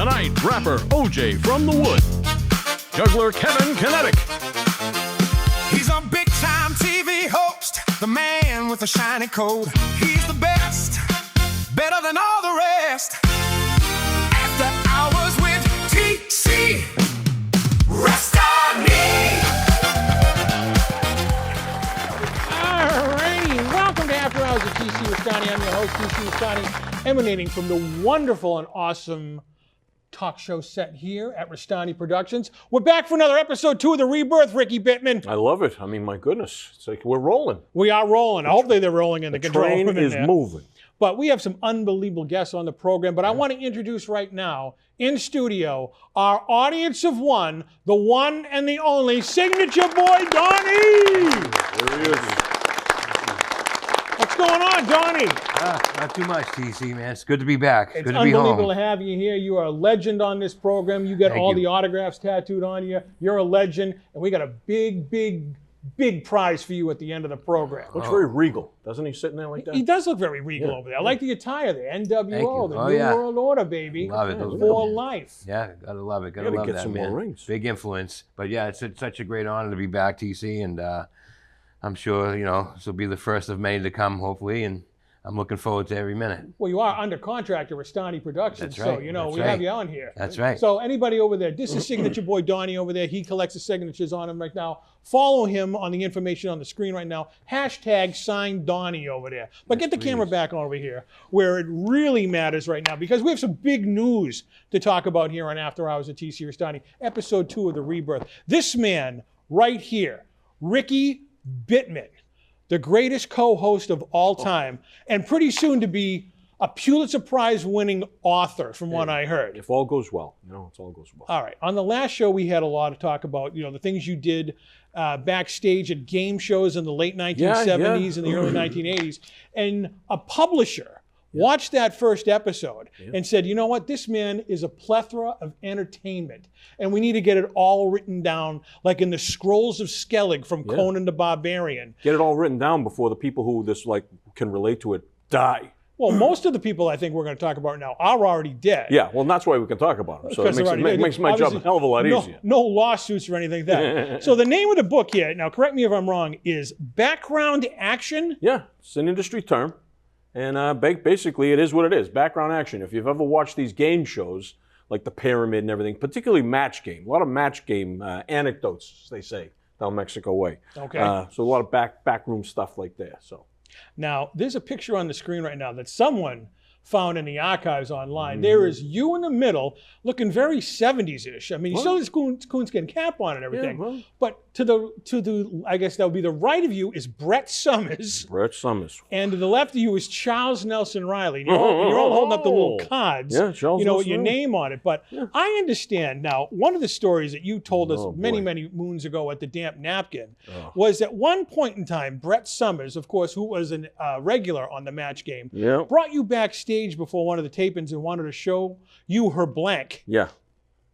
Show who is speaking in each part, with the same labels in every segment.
Speaker 1: Tonight, rapper OJ from the Wood. Juggler Kevin Kinetic.
Speaker 2: He's a big-time TV host, the man with a shiny coat. He's the best, better than all the rest. After Hours with TC Restani.
Speaker 3: Alrighty, welcome to After Hours with TC Restani. I'm your host, TC Restani, emanating from the wonderful and awesome talk show set here at Restani Productions. We're back for another episode 2 of The Rebirth, Ricky Bittman.
Speaker 4: I love it. I mean, my goodness. It's like we're rolling.
Speaker 3: We are rolling. Hopefully they're rolling in the control room
Speaker 4: Train
Speaker 3: in
Speaker 4: is
Speaker 3: there.
Speaker 4: moving.
Speaker 3: But we have some unbelievable guests on the program. But I want to introduce right now, in studio, our audience of one, the one and the only signature boy, Donnie.
Speaker 4: There he is.
Speaker 3: What's going on, Donnie?
Speaker 5: Not too much, TC, man. It's good to be back.
Speaker 3: It's
Speaker 5: Good to be
Speaker 3: unbelievable
Speaker 5: home.
Speaker 3: to have you here. You are a legend on this program. You get
Speaker 5: Thank
Speaker 3: all
Speaker 5: you.
Speaker 3: the autographs tattooed on you. You're a legend. And we got a big, big, big prize for you at the end of the program.
Speaker 4: Looks very regal. Doesn't he sitting there like that?
Speaker 3: He does look very regal
Speaker 4: Yeah.
Speaker 3: over there. I like the attire there. NWO,
Speaker 5: you.
Speaker 3: the
Speaker 5: Oh,
Speaker 3: New
Speaker 5: yeah.
Speaker 3: World Order, baby.
Speaker 5: Love it. Those
Speaker 3: For
Speaker 5: are-
Speaker 3: life.
Speaker 5: Yeah, gotta love it. Gotta
Speaker 4: Gotta
Speaker 5: love
Speaker 4: get
Speaker 5: that,
Speaker 4: some
Speaker 5: man.
Speaker 4: more rings.
Speaker 5: Big influence. But yeah, it's such a great honor to be back, TC, and I'm sure, this will be the first of many to come, hopefully, and I'm looking forward to every minute.
Speaker 3: Well, you are under contract to Restani Productions,
Speaker 5: That's
Speaker 3: so,
Speaker 5: right.
Speaker 3: we
Speaker 5: That's
Speaker 3: have
Speaker 5: right.
Speaker 3: you on here.
Speaker 5: That's right.
Speaker 3: So anybody over there, this is signature boy Donnie over there. He collects the signatures on him right now. Follow him on the information on the screen right now. Hashtag sign Donnie over there. But get the camera back over here where it really matters right now, because we have some big news to talk about here on After Hours at TC Restani, episode 2 of The Rebirth. This man right here, Ricky Bittman, the greatest co-host of all time, and pretty soon to be a Pulitzer Prize winning author, from what I heard.
Speaker 4: If all goes well. If all goes well.
Speaker 3: All right. On the last show, we had a lot of talk about, the things you did backstage at game shows in the late 1970s and the early 1980s. And a publisher watched that first episode and said, you know what? This man is a plethora of entertainment. And we need to get it all written down, like in the Scrolls of Skellig from Conan the Barbarian.
Speaker 4: Get it all written down before the people who can relate to it die.
Speaker 3: Well, most of the people I think we're going to talk about now are already dead.
Speaker 4: Yeah, well, that's why we can talk about them. So
Speaker 3: Because
Speaker 4: it
Speaker 3: they're already dead.
Speaker 4: makes my job a
Speaker 3: Obviously,
Speaker 4: hell of a lot easier.
Speaker 3: No lawsuits or anything like that. So the name of the book here, now correct me if I'm wrong, is Background Action?
Speaker 4: Yeah, it's an industry term. And basically, it is what it is. Background action. If you've ever watched these game shows, like The Pyramid and everything, particularly Match Game, a lot of Match Game anecdotes, as they say, down Mexico way.
Speaker 3: Okay.
Speaker 4: So a lot of backroom stuff like that. So.
Speaker 3: Now, there's a picture on the screen right now that someone found in the archives online. There is you in the middle, looking very 70s-ish. I mean, you still have this coonskin cap on and everything.
Speaker 4: well.
Speaker 3: But to the, I guess that would be the right of you is Brett Summers.
Speaker 4: Brett Summers.
Speaker 3: And to the left of you is Charles Nelson Riley. And you're all holding up the little cards,
Speaker 4: Yeah, Charles
Speaker 3: with
Speaker 4: Nelson
Speaker 3: your
Speaker 4: Riley.
Speaker 3: name on it. But I understand now, one of the stories that you told us
Speaker 4: Oh,
Speaker 3: many,
Speaker 4: boy.
Speaker 3: many moons ago at the Damp Napkin was at one point in time, Brett Summers, of course, who was a regular on the Match Game,
Speaker 4: Yeah.
Speaker 3: brought you backstage before one of the tapings and wanted to show you her blank.
Speaker 4: Yeah.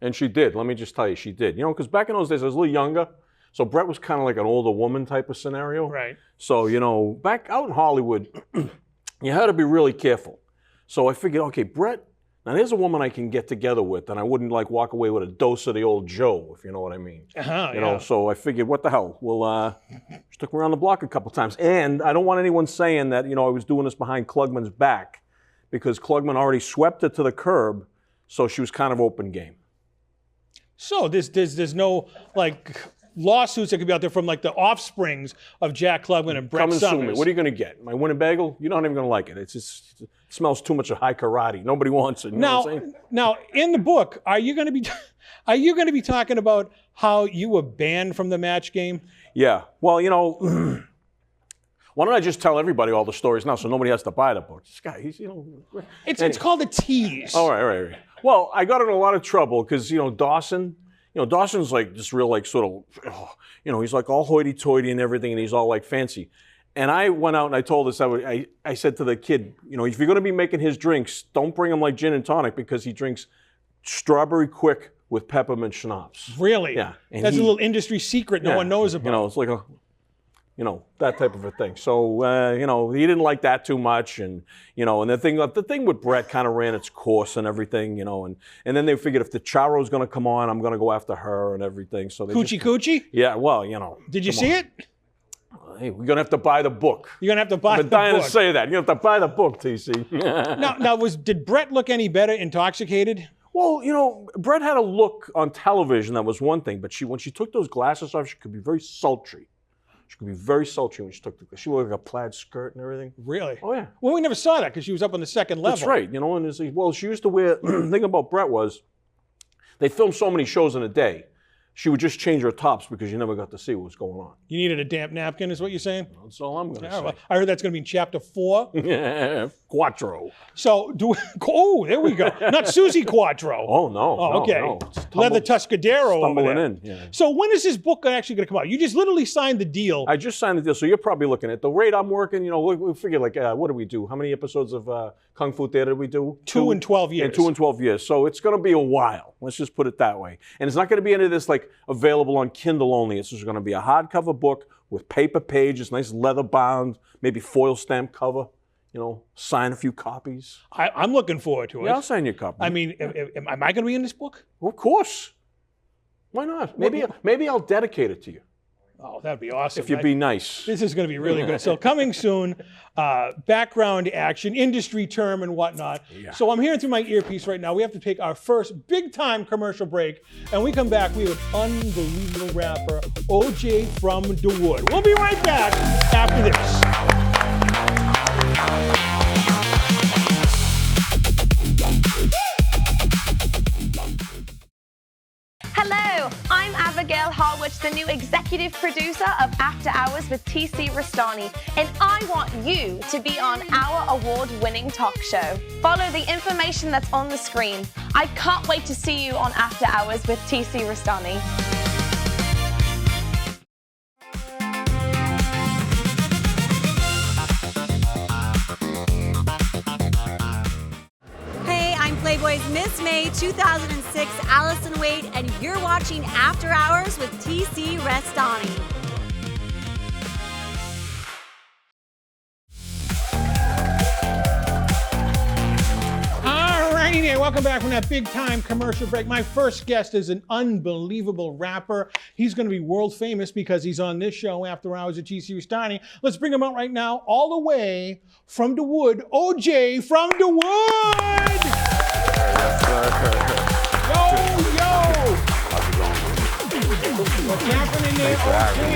Speaker 4: And she did. Let me just tell you, she did. Because back in those days, I was a little younger. So Brett was kind of like an older woman type of scenario.
Speaker 3: Right.
Speaker 4: So, back out in Hollywood, you had to be really careful. So I figured, okay, Brett, now there's a woman I can get together with, and I wouldn't walk away with a dose of the old Joe, if you know what I mean. So I figured, what the hell? Well, she took me around the block a couple times. And I don't want anyone saying that, I was doing this behind Klugman's back, because Klugman already swept her to the curb, so she was kind of open game.
Speaker 3: So there's no lawsuits that could be out there from the offsprings of Jack Klugman and Brett
Speaker 4: Come and sue
Speaker 3: Summers.
Speaker 4: me. What are you going to get? My Winnebago? You're not even going to like it. It smells too much of high karate. Nobody wants it. You know what I'm saying?
Speaker 3: Now, in the book, are you going to be talking about how you were banned from the Match Game?
Speaker 4: Yeah. Well, why don't I just tell everybody all the stories now so nobody has to buy the book? This guy, he's,
Speaker 3: It's called a tease.
Speaker 4: All right. Well, I got in a lot of trouble because, Dawson, Dawson's just real he's all hoity-toity and everything, and he's all fancy. And I went out and I told this, I said to the kid, if you're going to be making his drinks, don't bring him gin and tonic, because he drinks strawberry quick with peppermint schnapps.
Speaker 3: Really?
Speaker 4: Yeah. And
Speaker 3: That's a little industry secret no one knows about.
Speaker 4: It's like You know, that type of a thing. So, you know, he didn't like that too much. And, you know, and the thing with Brett kind of ran its course and everything, you know, and then they figured if the Charo's going to come on, I'm going to go after her and everything. So they
Speaker 3: Coochie?
Speaker 4: Yeah, well, you know.
Speaker 3: Did you see it?
Speaker 4: Hey, we're going to have to buy the book.
Speaker 3: You're going to have to buy the book.
Speaker 4: I'm dying to say that. You're going to have to buy the book, TC.
Speaker 3: Did Brett look any better intoxicated?
Speaker 4: Well, you know, Brett had a look on television that was one thing, but when she took those glasses off, she could be very sultry. She could be very sultry when she took she wore like a plaid skirt and everything.
Speaker 3: Really?
Speaker 4: Oh, yeah.
Speaker 3: Well, we never saw that because she was up on the second level.
Speaker 4: That's right. You know, and well, she used to wear, the thing about Brett was, they filmed so many shows in a day, she would just change her tops because you never got to see what was going on.
Speaker 3: You needed a damp napkin is what you're saying?
Speaker 4: That's all I'm going to say.
Speaker 3: Well, I heard that's going to be in chapter 4.
Speaker 4: Yeah, Quattro.
Speaker 3: So, there we go. Not Susie Quattro.
Speaker 4: Oh, no.
Speaker 3: Oh, okay.
Speaker 4: No.
Speaker 3: Leather Tuscadero over there.
Speaker 4: In. Yeah.
Speaker 3: So when is this book actually going to come out? You just literally signed the deal.
Speaker 4: I just signed the deal, so you're probably looking at the rate I'm working. You know, we figure like, what do we do? How many episodes of Kung Fu Theater did we do?
Speaker 3: 2 in 12 years.
Speaker 4: And 2 in 12 years. So it's going to be a while. Let's just put it that way. And it's not going to be any of this like available on Kindle only. It's just going to be a hardcover book with paper pages, nice leather bound, maybe foil stamp cover. You know, sign a few copies.
Speaker 3: I'm looking forward to it.
Speaker 4: Yeah, I'll sign your copy.
Speaker 3: I mean, am I going to be in this book?
Speaker 4: Well, of course. Why not? Maybe I'll dedicate it to you.
Speaker 3: Oh, that'd be awesome.
Speaker 4: If you'd be nice.
Speaker 3: This is going to be really good. So coming soon, background action, industry term and whatnot.
Speaker 4: Yeah.
Speaker 3: So I'm hearing through my earpiece right now. We have to take our first big time commercial break. And we come back, we have unbelievable rapper OJ from the Wood. We'll be right back after this.
Speaker 6: Hello, I'm Abigail Harwich, the new executive producer of After Hours with TC Restani, and I want you to be on our award-winning talk show. Follow the information that's on the screen. I can't wait to see you on After Hours with TC Restani.
Speaker 7: Playboy's Miss May 2006 Allison Wade, and you're watching After Hours with TC Restani.
Speaker 3: Alrighty there, welcome back from that big time commercial break. My first guest is an unbelievable rapper. He's going to be world famous because he's on this show, After Hours at TC Restani. Let's bring him out right now, all the way from the Wood, OJ from the Wood! What's happening there?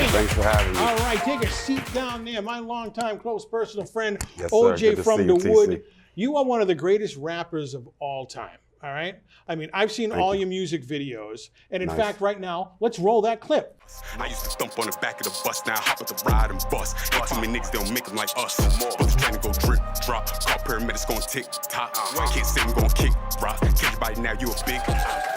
Speaker 8: Thanks for having me.
Speaker 3: All right, take a seat down there. My longtime close personal friend,
Speaker 8: Yes, sir.
Speaker 3: OJ
Speaker 8: Good to
Speaker 3: from
Speaker 8: see
Speaker 3: the
Speaker 8: you,
Speaker 3: Wood.
Speaker 8: TC.
Speaker 3: You are one of the greatest rappers of all time. All right? I mean, I've seen all your music videos. And in fact, right now, let's roll that clip.
Speaker 9: I used to thump on the back of the bus, now hop at the ride and bust. Ain't too many niggas, they don't make them like us. Bullets trying to go drip, drop. Call paramedics going tick, tock. Can't say I'm going kick, rock. Tell you right now, you a big.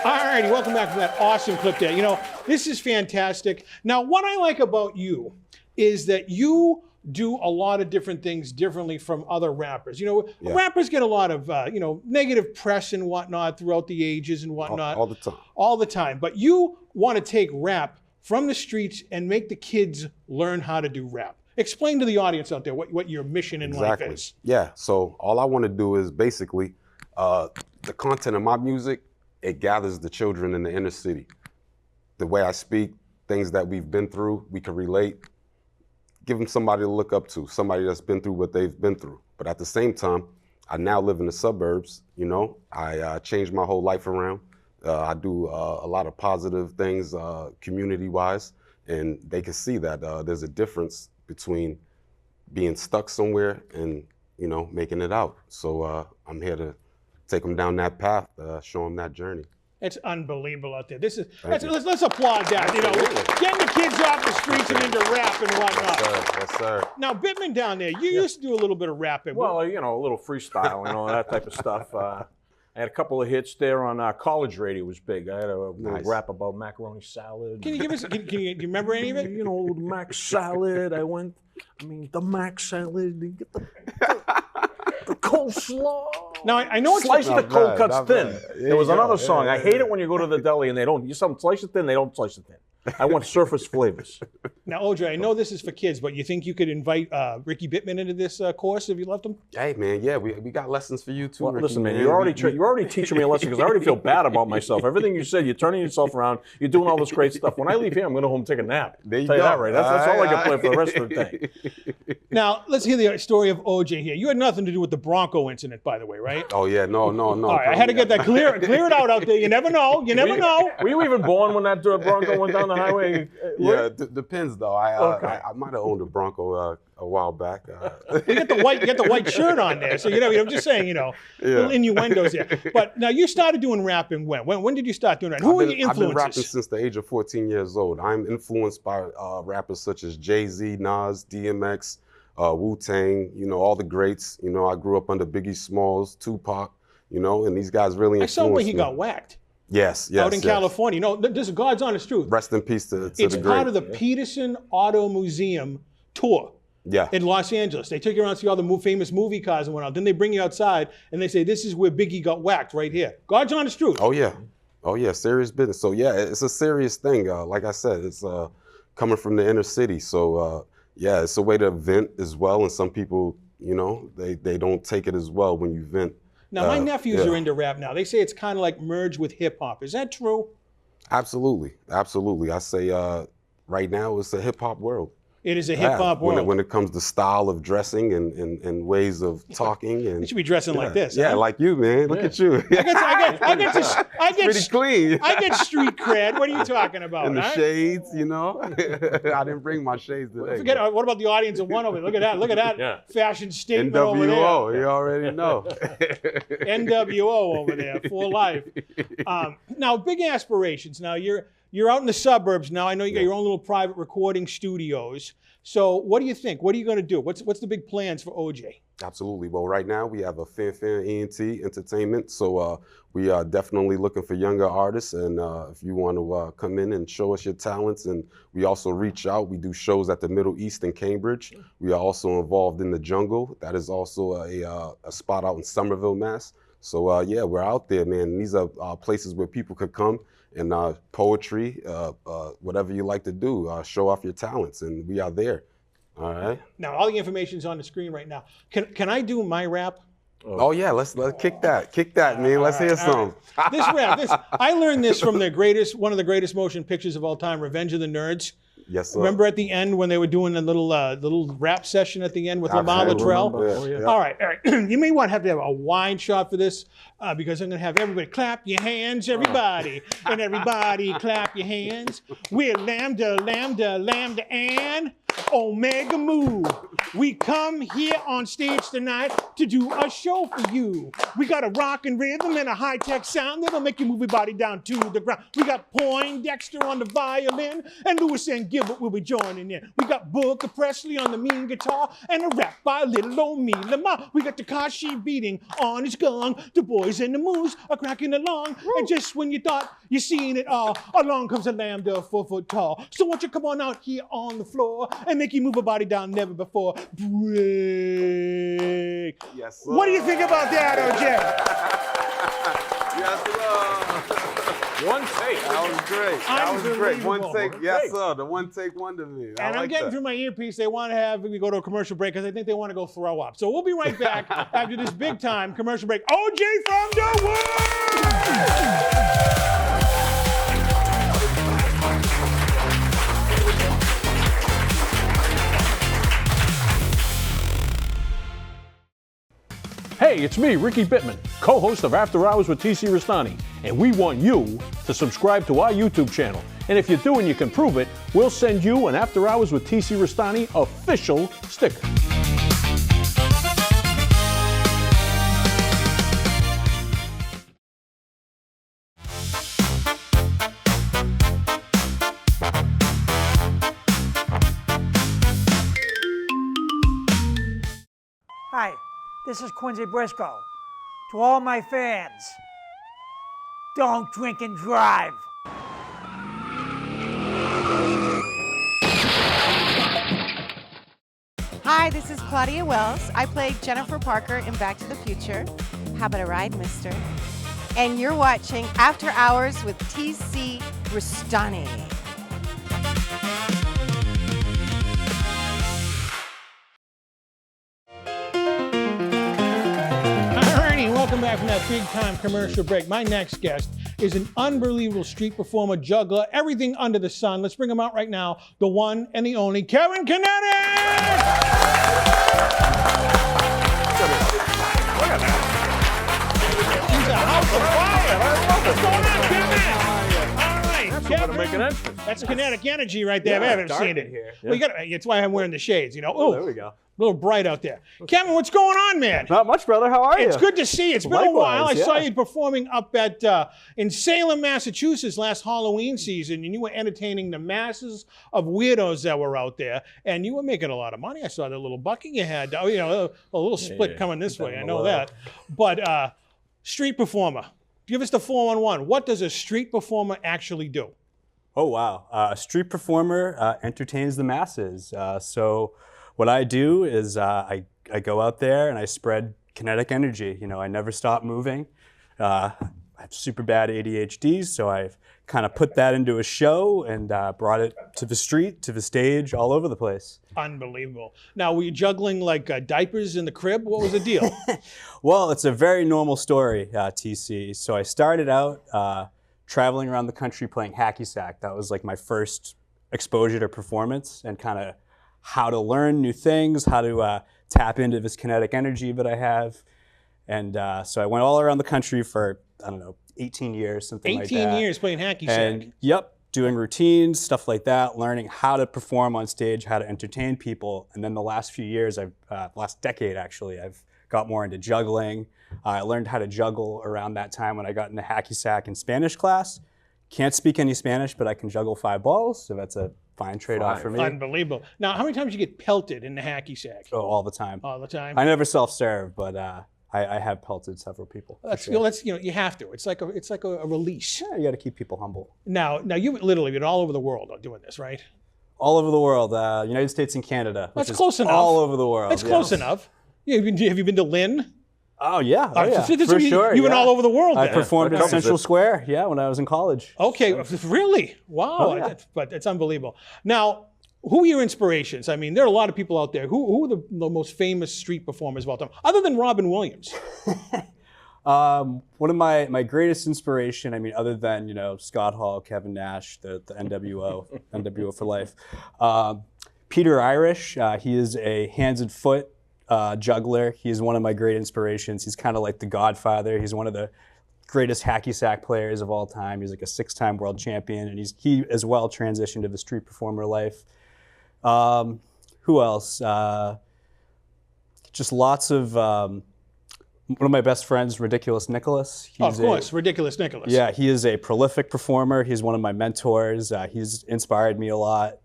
Speaker 3: All righty, welcome back from that awesome clip there. You know, this is fantastic. Now, what I like about you is that you do a lot of different things differently from other rappers. You know, rappers get a lot of, you know, negative press and whatnot throughout the ages and whatnot.
Speaker 8: All the time.
Speaker 3: All the time. But you want to take rap from the streets and make the kids learn how to do rap. Explain to the audience out there what your mission in life is.
Speaker 8: Yeah, so all I want to do is basically, the content of my music, it gathers the children in the inner city. The way I speak, things that we've been through, we can relate. Give them somebody to look up to, somebody that's been through what they've been through. But at the same time, I now live in the suburbs, you know. I changed my whole life around. I do a lot of positive things community-wise, and they can see that there's a difference between being stuck somewhere and, you know, making it out. So I'm here to take them down that path, show them that journey.
Speaker 3: It's unbelievable out there. Let's applaud that. You know, getting the kids off the streets and into rap and whatnot.
Speaker 8: Yes, sir.
Speaker 3: Now, Bittman down there, you used to do a little bit of rapping.
Speaker 4: Well, you know, a little freestyle, you know, that type of stuff. I had a couple of hits there on college radio. Was big. I had a little rap about macaroni salad.
Speaker 3: Can you give us? Do you remember any of it?
Speaker 4: You know, the mac salad. The mac salad. You get the coleslaw.
Speaker 3: Now I know it's
Speaker 4: slice the cold cuts thin.
Speaker 8: Yeah,
Speaker 4: There was another
Speaker 8: yeah,
Speaker 4: song. I hate it when you go to the deli and they don't. You slice it thin. They don't slice it thin. I want surface flavors.
Speaker 3: Now, OJ, I know this is for kids, but you think you could invite Ricky Bittman into this course if you left him?
Speaker 8: Hey, man, yeah, we got lessons for you too,
Speaker 4: Well,
Speaker 8: Ricky,
Speaker 4: listen, man, you're already teaching me a lesson because I already feel bad about myself. Everything you said, you're turning yourself around, you're doing all this great stuff. When I leave here, I'm going to home and take a nap.
Speaker 8: There you
Speaker 4: Tell you
Speaker 8: go.
Speaker 4: that, right? That's all I can play for the rest of the day.
Speaker 3: Now, let's hear the story of OJ here. You had nothing to do with the Bronco incident, by the way, right?
Speaker 8: Oh, yeah, no.
Speaker 3: All right, I had to get that clear it out there. You never know. You never know.
Speaker 4: Were you even born when that Bronco went down the highway?
Speaker 8: Yeah, depends though. I might have owned a Bronco a while back.
Speaker 3: You get the white shirt on there, so I'm just saying, little innuendos here. But now you started doing rapping when? When did you start doing that? Who are your influences?
Speaker 8: I've been rapping since the age of 14 years old. I'm influenced by rappers such as Jay-Z, Nas, DMX, Wu-Tang, all the greats. I grew up under Biggie Smalls, Tupac, and these guys really influenced me.
Speaker 3: I saw when he got whacked.
Speaker 8: Yes.
Speaker 3: Out in California. This is God's honest truth.
Speaker 8: Rest in peace to the great.
Speaker 3: It's part of the Peterson Auto Museum tour.
Speaker 8: Yeah.
Speaker 3: In Los Angeles. They take you around to see all the famous movie cars and whatnot. Then they bring you outside and they say, this is where Biggie got whacked right here. God's honest truth.
Speaker 8: Oh, yeah. Serious business. So, yeah, it's a serious thing. Like I said, it's coming from the inner city. So, yeah, it's a way to vent as well. And some people, they don't take it as well when you vent.
Speaker 3: Now, my nephews are into rap now. They say it's kind of like merged with hip hop. Is that true?
Speaker 8: Absolutely. I say right now it's a hip hop world.
Speaker 3: It is a hip hop world.
Speaker 8: When it comes to style of dressing and ways of talking. And
Speaker 3: you should be dressing like this.
Speaker 8: Yeah, like you, man. Look at you.
Speaker 3: I get
Speaker 8: pretty clean.
Speaker 3: I get street cred. What are you talking about?
Speaker 8: And the shades, I didn't bring my shades today.
Speaker 3: What about the audience of one over there? Look at that fashion statement over there.
Speaker 8: NWO, you already know.
Speaker 3: NWO over there for life. Now, big aspirations. Now you're out in the suburbs now. I know you got your own little private recording studios. So what do you think? What are you going to do? What's the big plans for OJ?
Speaker 8: Absolutely. Well, right now we have a Fan ENT Entertainment. So we are definitely looking for younger artists. And if you want to come in and show us your talents, and we also reach out. We do shows at the Middle East in Cambridge. We are also involved in the Jungle. That is also a spot out in Somerville, Mass. So yeah, we're out there, man. These are places where people could come and poetry, whatever you like to do, show off your talents, and we are there. All right.
Speaker 3: Now, all the information is on the screen right now. Can I do my rap?
Speaker 8: Oh yeah, let's kick that, man. Let's hear some.
Speaker 3: Right. This rap, I learned this from one of the greatest motion pictures of all time, Revenge of the Nerds.
Speaker 8: Yes, sir.
Speaker 3: Remember at the end when they were doing a little rap session at the end with Lamar Latrell?
Speaker 8: Oh, yeah.
Speaker 3: All right. You may want to have a wine shot for this because I'm going to have everybody clap your hands, everybody. And everybody clap your hands. We're Lambda, and Omega Mu. We come here on stage tonight to do a show for you. We got a rock and rhythm and a high-tech sound that'll make you move your body down to the ground. We got Poindexter on the violin and Lewis and Gilbert will be joining in. We got Booker Presley on the mean guitar and a rap by little old me Lamar. We got Tekashi beating on his gong. The boys and the moves are cracking along. And just when you thought you seen it all, along comes a Lambda 4 foot tall. So won't you come on out here on the floor and make you move a body down never before. Break.
Speaker 8: Yes, sir.
Speaker 3: What do you think about that, OJ?
Speaker 8: Yes, sir.
Speaker 4: One take.
Speaker 8: That was great. That was great. One take.
Speaker 3: One
Speaker 8: Yes,
Speaker 3: take.
Speaker 8: sir. The one take wonder me.
Speaker 3: And I'm getting through my earpiece. They want to have me go to a commercial break because I think they want to go throw up. So we'll be right back after this big time commercial break. OJ from the Wood!
Speaker 1: Hey, it's me, Ricky Bittman, co-host of After Hours with TC Restani, and we want you to subscribe to our YouTube channel. And if you do and you can prove it, we'll send you an After Hours with TC Restani official sticker.
Speaker 10: Hi, this is Quincy Briscoe. To all my fans, don't drink and drive.
Speaker 11: Hi, this is Claudia Wells. I played Jennifer Parker in Back to the Future. How about a ride, mister? And you're watching After Hours with TC Restani.
Speaker 3: Alrighty, welcome back from that big time commercial break. My next guest is an unbelievable street performer, juggler, everything under the sun. Let's bring him out right now, the one and the only Kevin Kinetic! He's a house of fire. What's going on, Kevin? All right, Kevin.
Speaker 4: Make an entrance.
Speaker 3: That's kinetic energy right there. I haven't seen it
Speaker 12: here.
Speaker 3: Well, you got. That's why I'm wearing the shades. You know. Oh,
Speaker 12: there we go.
Speaker 3: A little bright out there. Kevin, what's going on, man?
Speaker 12: Not much, brother. How are you?
Speaker 3: It's good to see you. It's been a
Speaker 12: Likewise,
Speaker 3: while. I saw
Speaker 12: yeah.
Speaker 3: you performing up at in Salem, Massachusetts last Halloween season, and you were entertaining the masses of weirdos that were out there, and you were making a lot of money. I saw the little bucket you had. You know, a little split coming this way. I know that. But street performer. Give us the 411. What does a street performer actually do?
Speaker 12: Oh, wow. A street performer entertains the masses. So what I do is I go out there and I spread kinetic energy. You know, I never stop moving. I have super bad ADHD, so I've kind of put that into a show and brought it to the street, to the stage, all over the place.
Speaker 3: Unbelievable. Now, were you juggling like diapers in the crib? What was the deal?
Speaker 12: Well, it's a very normal story, TC. So I started out traveling around the country playing hacky sack. That was like my first exposure to performance and kind of how to learn new things, how to tap into this kinetic energy that I have. And so I went all around the country for, I don't know, 18 years, something like that.
Speaker 3: 18 years playing hacky sack.
Speaker 12: And yep, doing routines, stuff like that, learning how to perform on stage, how to entertain people. And then the last few years, last decade actually, I've got more into juggling. I learned how to juggle around that time when I got into hacky sack in Spanish class. Can't speak any Spanish, but I can juggle 5 balls, so that's a fine trade-off for me.
Speaker 3: Unbelievable. Now, how many times you get pelted in the hacky sack?
Speaker 12: Oh, all the time.
Speaker 3: All the time?
Speaker 12: I never self-serve, but I have pelted several people.
Speaker 3: That's,
Speaker 12: sure.
Speaker 3: you know, that's, you know, you have to. It's like a release.
Speaker 12: Yeah, you got to keep people humble.
Speaker 3: Now you've literally been all over the world doing this, right?
Speaker 12: All over the world, United States and Canada.
Speaker 3: That's
Speaker 12: which is
Speaker 3: close enough.
Speaker 12: All over the world.
Speaker 3: That's close enough. Yeah, have you been to Lynn?
Speaker 12: Oh yeah, for sure.
Speaker 3: You've been all over the world.
Speaker 12: I
Speaker 3: then.
Speaker 12: performed at Central Square, when I was in college.
Speaker 3: Okay, really? Wow,
Speaker 12: Oh, yeah.
Speaker 3: But it's unbelievable. Now, who are your inspirations? I mean, there are a lot of people out there. Who are the most famous street performers of all time, other than Robin Williams?
Speaker 12: One of my greatest inspiration, I mean, other than Scott Hall, Kevin Nash, the NWO, NWO for life. Peter Irish, he is a hands and foot juggler. He's one of my great inspirations. He's kind of like the Godfather. He's one of the greatest hacky sack players of all time. He's like a 6-time world champion, and he as well transitioned to the street performer life. Who else? Just lots of. One of my best friends, Ridiculous Nicholas.
Speaker 3: Of course, Ridiculous Nicholas.
Speaker 12: Yeah, he is a prolific performer. He's one of my mentors. He's inspired me a lot.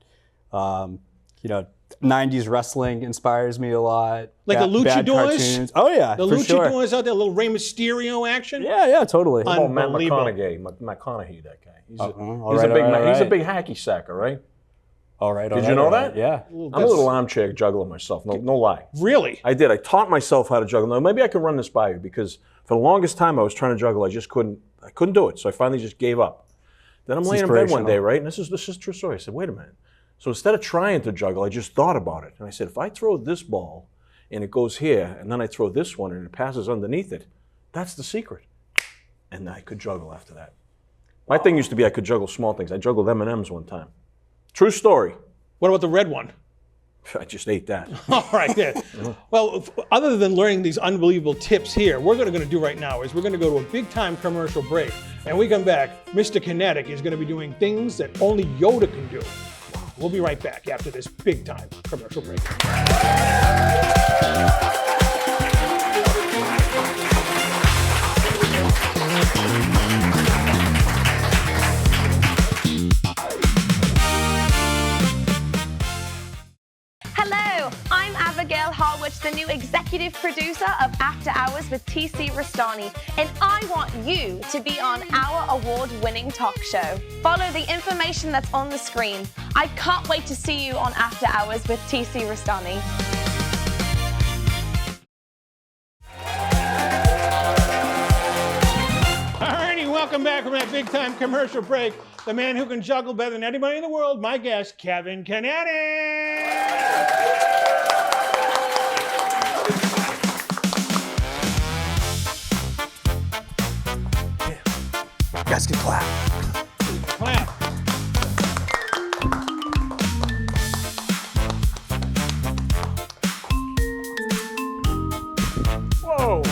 Speaker 12: 90s wrestling inspires me a lot.
Speaker 3: Like the luchadors?
Speaker 12: Oh yeah,
Speaker 3: the
Speaker 12: for
Speaker 3: luchadors
Speaker 12: sure.
Speaker 3: out there, little Rey Mysterio action?
Speaker 12: Yeah, totally.
Speaker 4: Oh, Matt McConaughey, that guy. He's a big hacky sacker, right?
Speaker 12: All right.
Speaker 4: Did you know that?
Speaker 12: Yeah.
Speaker 4: I'm a little armchair juggler myself. No lie.
Speaker 3: Really?
Speaker 4: I did. I taught myself how to juggle. Now maybe I can run this by you because for the longest time I was trying to juggle. I just couldn't. I couldn't do it. So I finally just gave up. Then I'm laying in bed one day, right? And this is a true story. I said, wait a minute. So instead of trying to juggle, I just thought about it. And I said, if I throw this ball and it goes here, and then I throw this one and it passes underneath it, that's the secret. And I could juggle after that. My thing used to be I could juggle small things. I juggled M&Ms one time. True story.
Speaker 3: What about the red one?
Speaker 4: I just ate that.
Speaker 3: All right, there. Well, other than learning these unbelievable tips here, what we're going to do right now is we're going to go to a big-time commercial break. And when we come back, Mr. Kinetic is going to be doing things that only Yoda can do. We'll be right back after this big-time commercial break.
Speaker 6: Hello, I'm Abigail Harwich, the new executive producer of After Hours with TC Restani, and I want you to be on our award-winning talk show. Follow the information that's on the screen. I can't wait to see you on After Hours with TC Restani.
Speaker 3: welcome back from that big time commercial break. The man who can juggle better than anybody in the world, my guest, Kevin Kinetic.
Speaker 12: You guys can clap.
Speaker 3: Clap. Whoa.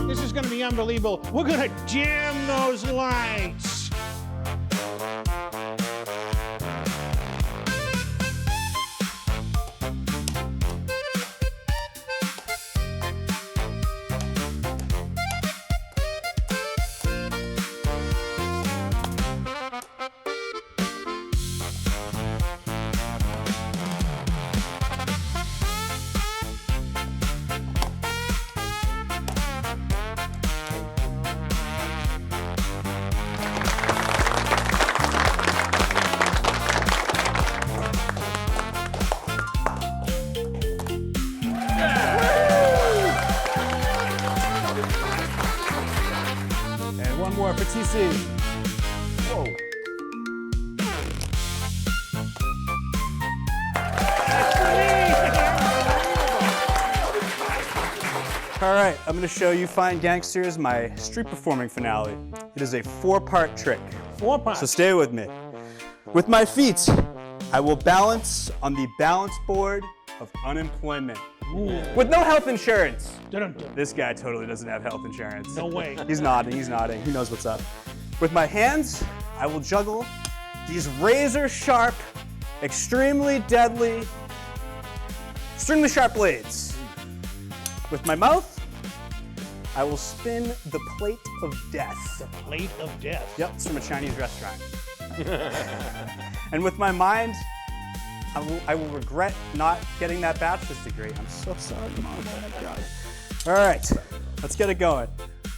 Speaker 3: This is going to be unbelievable. We're going to jam those lights.
Speaker 12: One more for TC. Whoa. All right, I'm going to show you fine gangsters my street performing finale. It is a 4-part trick.
Speaker 3: 4 parts.
Speaker 12: So stay with me. With my feet, I will balance on the balance board of unemployment.
Speaker 3: Ooh.
Speaker 12: With no health insurance.
Speaker 3: Dun-dun-dun.
Speaker 12: This guy totally doesn't have health insurance.
Speaker 3: No way.
Speaker 12: He's nodding, he's nodding. He knows what's up. With my hands, I will juggle these razor sharp, extremely deadly, extremely sharp blades. With my mouth, I will spin the plate of death.
Speaker 3: The plate of death.
Speaker 12: Yep, it's from a Chinese restaurant. And with my mind, I will regret not getting that bachelor's degree. I'm so sorry, Mom. Oh my God. All right, let's get it going.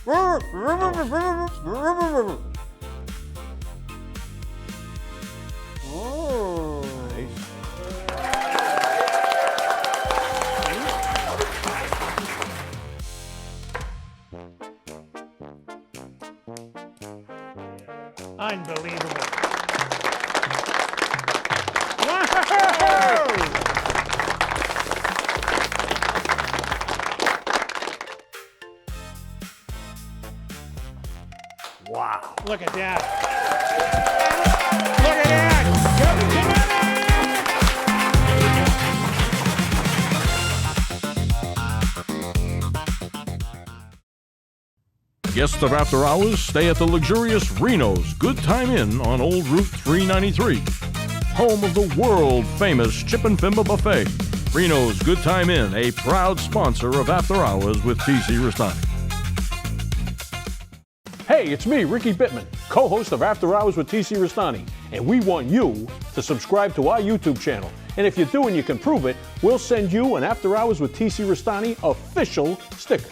Speaker 12: Oh.
Speaker 3: Unbelievable.
Speaker 12: Wow.
Speaker 3: Look at that. Look at that.
Speaker 1: Guests of After Hours stay at the luxurious Reno's Good Time Inn on Old Route 393. Home of the world-famous Chip and Fimber Buffet. Reno's Good Time Inn, a proud sponsor of After Hours with TC Restani. Hey, it's me, Ricky Bittman, co-host of After Hours with TC Restani, and we want you to subscribe to our YouTube channel. And if you do and you can prove it, we'll send you an After Hours with TC Restani official sticker.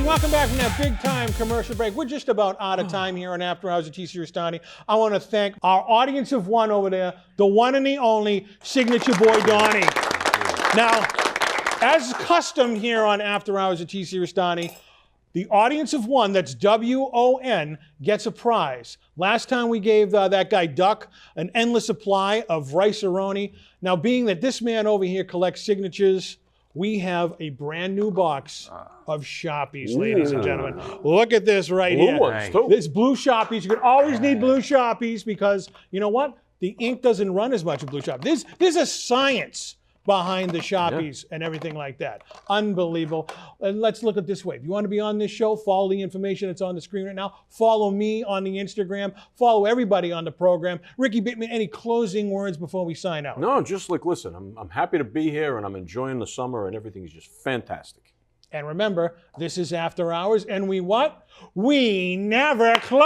Speaker 3: Welcome back from that big time commercial break. We're just about out of time here on After Hours at TC Restani. I want to thank our audience of one over there, the one and the only Signature Boy Donnie. Now, as custom here on After Hours at TC Restani, the audience of one, that's WON, gets a prize. Last time we gave that guy Duck an endless supply of rice-a-roni. Now, being that this man over here collects signatures, we have a brand new box of Sharpies, ladies and gentlemen. Look at this right here.
Speaker 4: Blue ones, too.
Speaker 3: This blue Sharpies. You can always need blue Sharpies because, you know what? The ink doesn't run as much with blue Sharpies. There's a science behind the Sharpies and everything like that. Unbelievable. And let's look at it this way. If you want to be on this show, follow the information that's on the screen right now. Follow me on the Instagram. Follow everybody on the program. Ricky Bittman, any closing words before we sign out?
Speaker 4: No, just like, listen, I'm happy to be here and I'm enjoying the summer and everything's just fantastic.
Speaker 3: And remember, this is After Hours, and we what? We never close!